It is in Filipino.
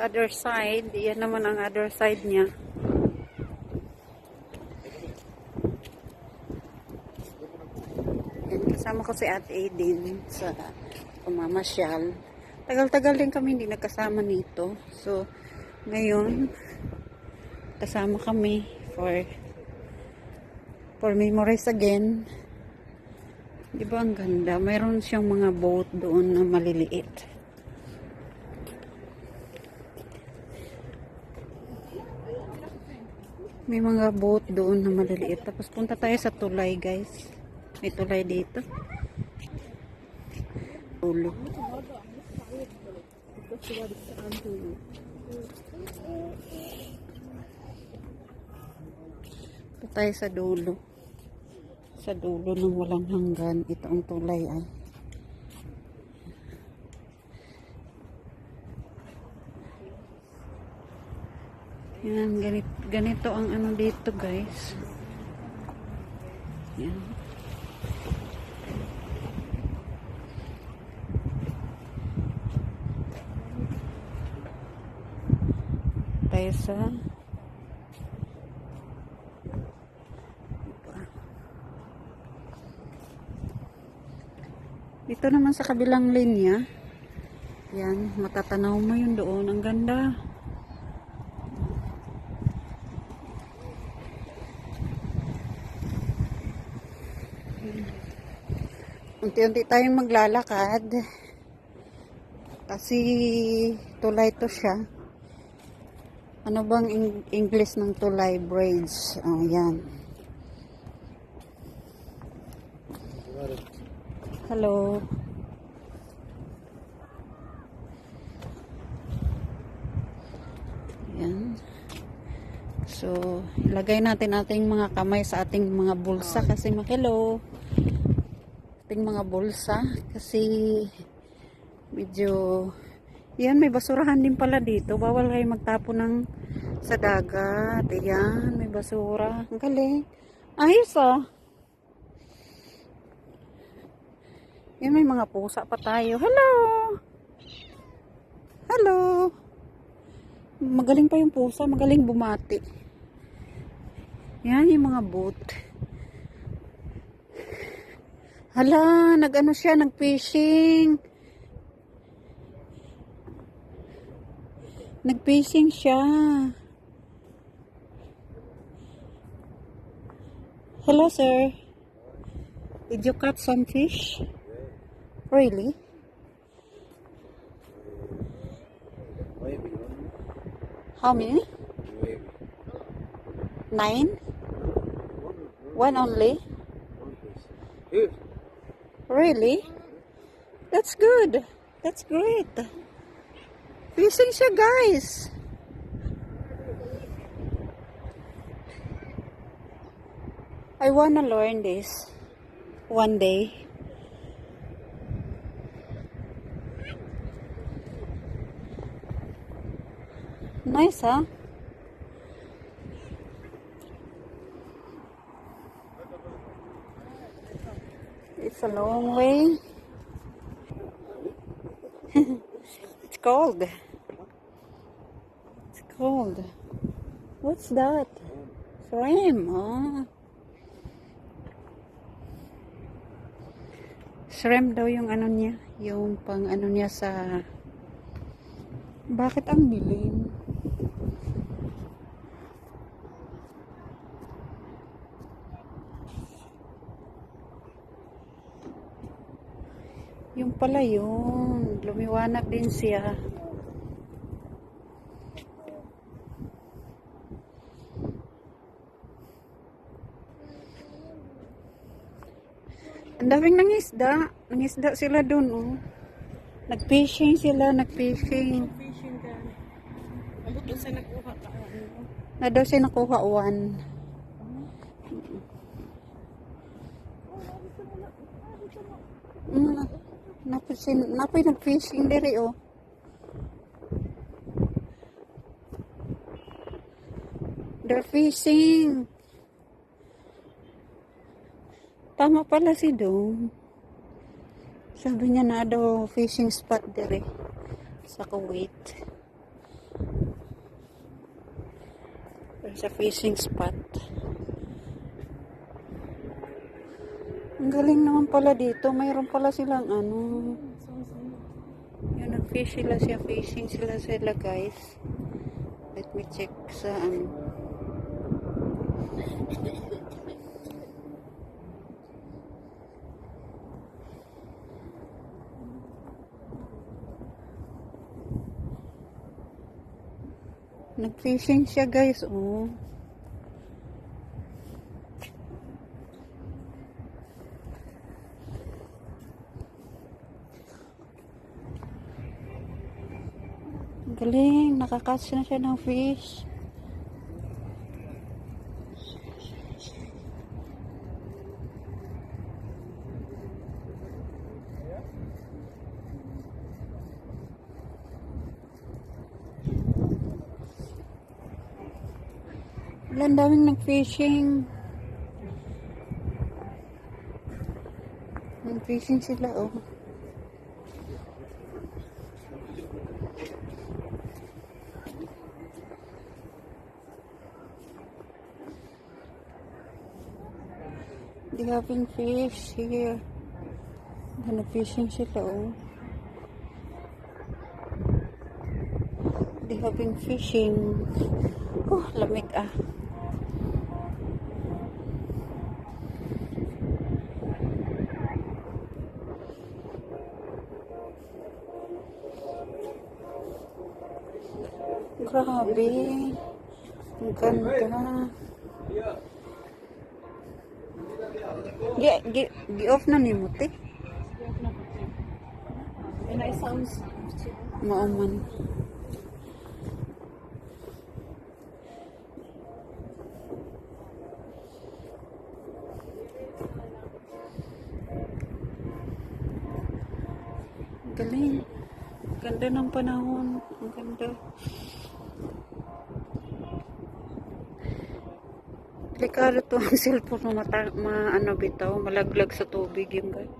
other side. Yan naman ang other side niya. Yan, kasama ko si Ate Aiden sa pamamasyal. Tagal-tagal din kami hindi nagkasama nito. So, ngayon, kasama kami for memories again. Di ba ang ganda? Mayroon siyang mga boat doon na maliliit. May mga boat doon na maliliit. Tapos punta tayo sa tulay, guys. May tulay dito. Dulo. Punta tayo sa dulo. Sa dulo ng walang hanggan. Ito ang tulay ay. Yan, ganito ang ano dito, guys. Yan. Tayo sa dito naman sa kabilang linya. Yan, matatanaw mo yun doon. Ang ganda. Unti-unti tayong maglalakad kasi tulay to siya. Ano bang English ng tulay? Bridge. Oh, yan. Hello. Yan. So, ilagay natin ating mga kamay sa ating mga bulsa kasi hello. Ating mga bulsa kasi medyo yan, may basurahan din pala dito. Bawal kayo magtapon ng sa dagat. Ayan, may basura. Ang galing. Ayos ah. Yan, may mga pusa pa tayo. Hello! Hello! Magaling pa yung pusa. Magaling bumati. Yan, yung mga boat. Hala, nag-ano siya, nag-fishing. Nag-fishing siya. Hello, sir. Did you catch some fish? Really? How many? 9? One only? Really? That's good. That's great. Fishing siya, guys. I wanna learn this one day. Nice, huh? It's a long way. It's cold. It's cold. What's that? Shrimp, huh? Shrimp daw yung ano niya. Yung pang ano niya sa... Bakit ang dilim? Yung pala yun. Lumiwanag din siya. Ang daming nangisda. Nangisda sila dun, oh. Nag-fishing sila, nag-fishing. Fishing ka. Abot doon sa nakuha ka. Na daw siya nakuha 1. Napay nag-fishing diri, oh. They're fishing. Tama pala si Dong. Sabi niya na daw fishing spot diri sa Kuwait. sa fishing spot. Ang galing naman pala dito. Mayroon pala silang ano. Yun, nag-fish sila siya. Fishing sila guys. Let me check sa ano. Nag-fishing siya guys. Oh. Galing, nakakatch na siya ng fish. Wala, ang daming nag-fishing. Nag-fishing sila, oh. They having fish here. Nag-fishing sila, oh. They having fishing. Oh, lamig ah. Grabe. Ang ganda. Gi-off na ni mo, te. And I sounds Mauman. Galing. Ganda ng panahon. Ang ganda. Delikado to ang cellphone mo ano bitaw, malaglag sa tubig yung guys.